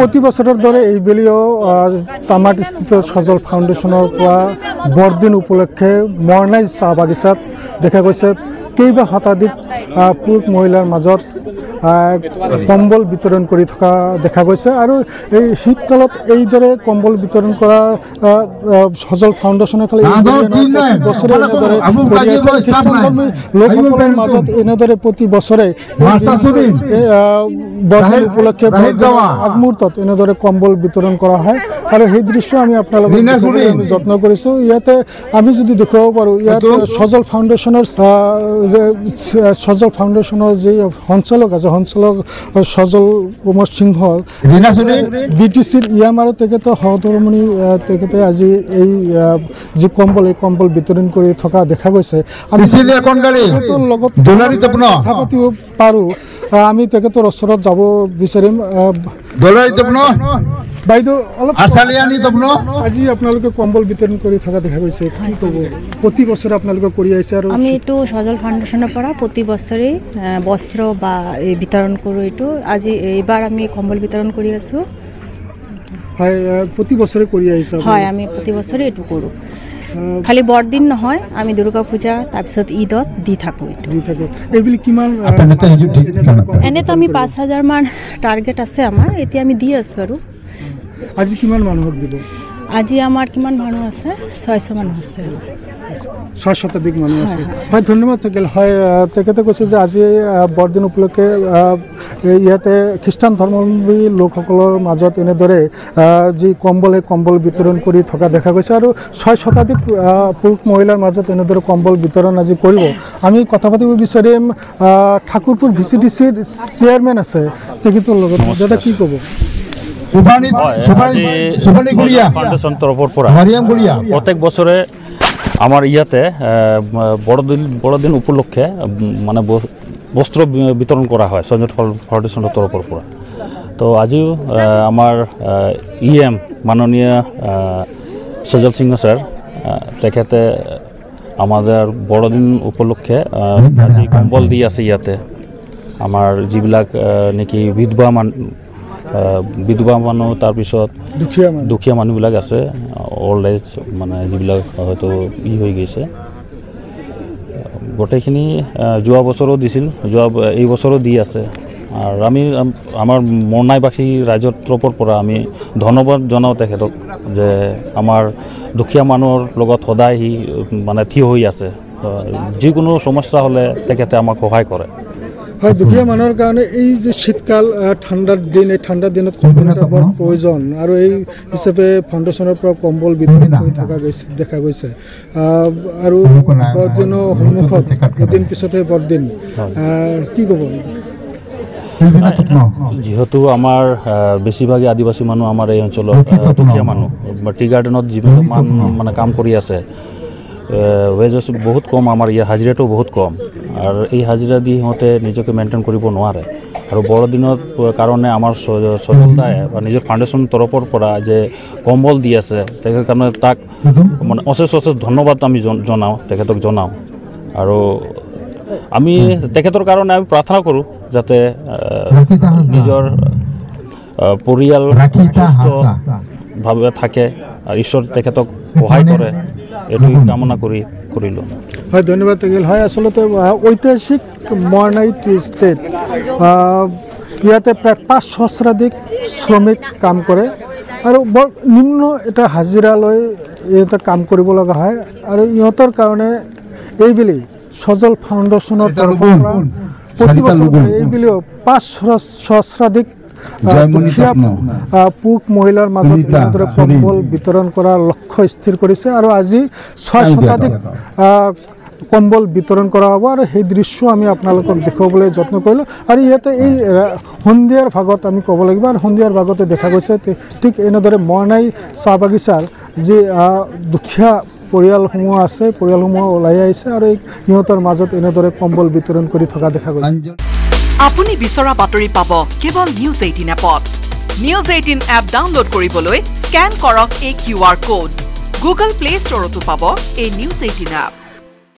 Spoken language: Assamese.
প্ৰতি বছৰেৰ দৰে এইবেলিও তামাটিস্থিত সজল ফাউণ্ডেশ্যনৰ পৰা বৰদিন উপলক্ষে মৰ্নাই চাহ বাগিচাত দেখা গৈছে কেইবা শতাধিক পুৰুষ মহিলাৰ মাজত কম্বল বিতৰণ কৰি থকা দেখা গৈছে আৰু এই শীতকালত এইদৰে কম্বল বিতৰণ কৰা সজল ফাউণ্ডেশ্যনে খালি বছৰে এনেদৰে কৰি আছে খ্ৰীষ্টানধৰ্মী লোকসকলৰ মাজত এনেদৰে প্ৰতি বছৰে বৰদিন উপলক্ষে আগমুহূৰ্তত এনেদৰে কম্বল বিতৰণ কৰা হয় আৰু সেই দৃশ্য আমি আপোনালোকক যত্ন কৰিছোঁ ইয়াতে আমি যদি দেখুৱাব পাৰোঁ ইয়াত সজল ফাউণ্ডেশ্যনৰ যি সঞ্চালক আছে সঞ্চালক সজল কুমাৰ সিংহ BTCৰ আৰু তেখেতৰ সহধৰ্মণী তেখেতে আজি এই যি কম্বল এই কম্বল বিতৰণ কৰি থকা দেখা গৈছে আমি তেখেতৰ লগত কথা পাতিব পাৰোঁ আমি তেখেতৰ ওচৰত যাব বিচাৰিম বাইদেউ অলপ আজি আপোনালোকে কম্বল বিতৰণ কৰি থকা দেখা গৈছে কি ক'ব প্ৰতি বছৰে আপোনালোকে কৰি আহিছে আৰু আমি এইটো সজল ফাউণ্ডেশ্যনৰ পৰা প্ৰতি বছৰে বস্ত্ৰ বা বিতৰণ কৰোঁ এইটো আজি এইবাৰ আমি কম্বল বিতৰণ কৰি আছোঁ হয় প্ৰতি বছৰে কৰি আহিছে হয় আমি প্ৰতি বছৰে এইটো কৰোঁ খালি বৰদিন নহয় আমি দুৰ্গা পূজা তাৰপিছত ঈদত দি থাকোঁ এইবুলি কিমান এনেতো আমি 5,000 মান টাৰ্গেট আছে আমাৰ এতিয়া আমি দি আছোঁ আৰু আজি কিমান মানুহক দিব আজি আমাৰ কিমান মানুহ আছে 600 মানুহ আছে 6 শতাধিক মানুহ আছে হয় ধন্যবাদ থাকিল হয় তেখেতে কৈছে যে আজি বৰদিন উপলক্ষে ইয়াতে খ্ৰীষ্টান ধৰ্মাৱলম্বী লোকসকলৰ মাজত এনেদৰে যি কম্বল বিতৰণ কৰি থকা দেখা গৈছে আৰু 6 শতাধিক পুৰুষ মহিলাৰ মাজত এনেদৰে কম্বল বিতৰণ আজি কৰিব আমি কথা পাতিব বিচাৰিম ঠাকুৰপুৰ VCDCৰ চেয়াৰমেন আছে তেখেতৰ লগত দাদা কি ক'ব প্ৰত্যেক বছৰে আমাৰ ইয়াতে বড়দিন উপলক্ষে মানে বস্ত্ৰ বিতৰণ কৰা হয় সঞ্জয় ফাউণ্ডেশ্যনৰ তৰফৰ পৰা তো আজিও আমাৰ EM মাননীয় সজল সিংহ স্যাৰ তেখেতে আমাদেৰ বড়দিন উপলক্ষে আজি কম্বল দি আছে ইয়াতে আমাৰ যিবিলাক নেকি বিধৱা মানুহ তাৰপিছত দুখীয়া মানুহবিলাক আছে অল্ড এজ মানে যিবিলাক হয়তো হৈ গৈছে গোটেইখিনি যোৱা বছৰো দিছিল এই বছৰো দি আছে আৰু আমি আমাৰ মৰ্নাইবাসী ৰাইজৰ তৰফৰ পৰা আমি ধন্যবাদ জনাওঁ তেখেতক যে আমাৰ দুখীয়া মানুহৰ লগত সদায় মানে থিয় হৈ আছে যিকোনো সমস্যা হ'লে তেখেতে আমাক সহায় কৰে হয় দুখীয়া মানুহৰ কাৰণে এই যে শীতকাল ঠাণ্ডাৰ দিন এই ঠাণ্ডাৰ দিনত কম্বল এটা বৰ প্ৰয়োজন আৰু এই হিচাপে ফাউণ্ডেশ্যনৰ পৰা কম্বল বিতৰণ কৰি থকা দেখা গৈছে আৰু বৰদিনৰ সন্মুখত এদিন পিছতহে বৰদিন কি ক'ব যেহেতু আমাৰ বেছিভাগেই আদিবাসী মানুহ আমাৰ এই অঞ্চলৰ দুখীয়া মানুহ টি গাৰ্ডেনত যিবিলাক মানে কাম কৰি আছে ৱেজেছ বহুত কম আমাৰ ইয়াৰ হাজিৰাটো বহুত কম আৰু এই হাজিৰা দি সিহঁতে নিজকে মেইনটেইন কৰিব নোৱাৰে আৰু বড়দিনৰ কাৰণে আমাৰ সজলতাই বা নিজৰ ফাউণ্ডেশ্যন তৰফৰ পৰা যে কম্বল দি আছে তেখেতৰ কাৰণে তাক মানে অশেষ ধন্যবাদ আমি তেখেতক জনাওঁ আৰু আমি তেখেতৰ কাৰণে আমি প্ৰাৰ্থনা কৰোঁ যাতে নিজৰ পৰিয়াল সুস্থভাৱে থাকে আৰু ঈশ্বৰ তেখেতক সহায় কৰে এইটো কামনা কৰিলোঁ হয় ধন্যবাদ থাকিল হয় আচলতে ঐতিহাসিক মৰ্নাই ষ্টেট ইয়াতে প্ৰায় 5 সহস্ৰাধিক শ্ৰমিক কাম কৰে আৰু বৰ নিম্ন এটা হাজিৰা লৈ ইহঁতে কাম কৰিব লগা হয় আৰু ইহঁতৰ কাৰণে এইবেলি সজল ফাউণ্ডেশ্যনৰ তৰফৰ পৰা প্ৰতি বছৰে এইবেলিও 5 সহস্ৰাধিক দুখীয়া পুৰুষ মহিলাৰ মাজত এনেদৰে কম্বল বিতৰণ কৰাৰ লক্ষ্য স্থিৰ কৰিছে আৰু আজি 6 শতাধিক কম্বল বিতৰণ কৰা হ'ব আৰু সেই দৃশ্য আমি আপোনালোকক দেখুৱাবলৈ যত্ন কৰিলোঁ আৰু ইয়াতে এই সন্ধিয়াৰ ভাগত আমি ক'ব লাগিব আৰু সন্ধিয়াৰ ভাগতে দেখা গৈছে ঠিক এনেদৰে মৰ্নাই চাহ বাগিচাৰ যি দুখীয়া পৰিয়ালসমূহ আছে পৰিয়ালসমূহ ওলাই আহিছে আৰু সিহঁতৰ মাজত এনেদৰে কম্বল বিতৰণ কৰি থকা দেখা গৈছে আপুনি বিচৰা বাতৰি পাব কেৱল নিউজ 18 এপত নিউজ 18 এপ ডাউনলোড কৰিবলৈ স্ক্যান কৰক এই QR কোড গুগল প্লে ষ্টৰতো পাব এই নিউজ 18 এপ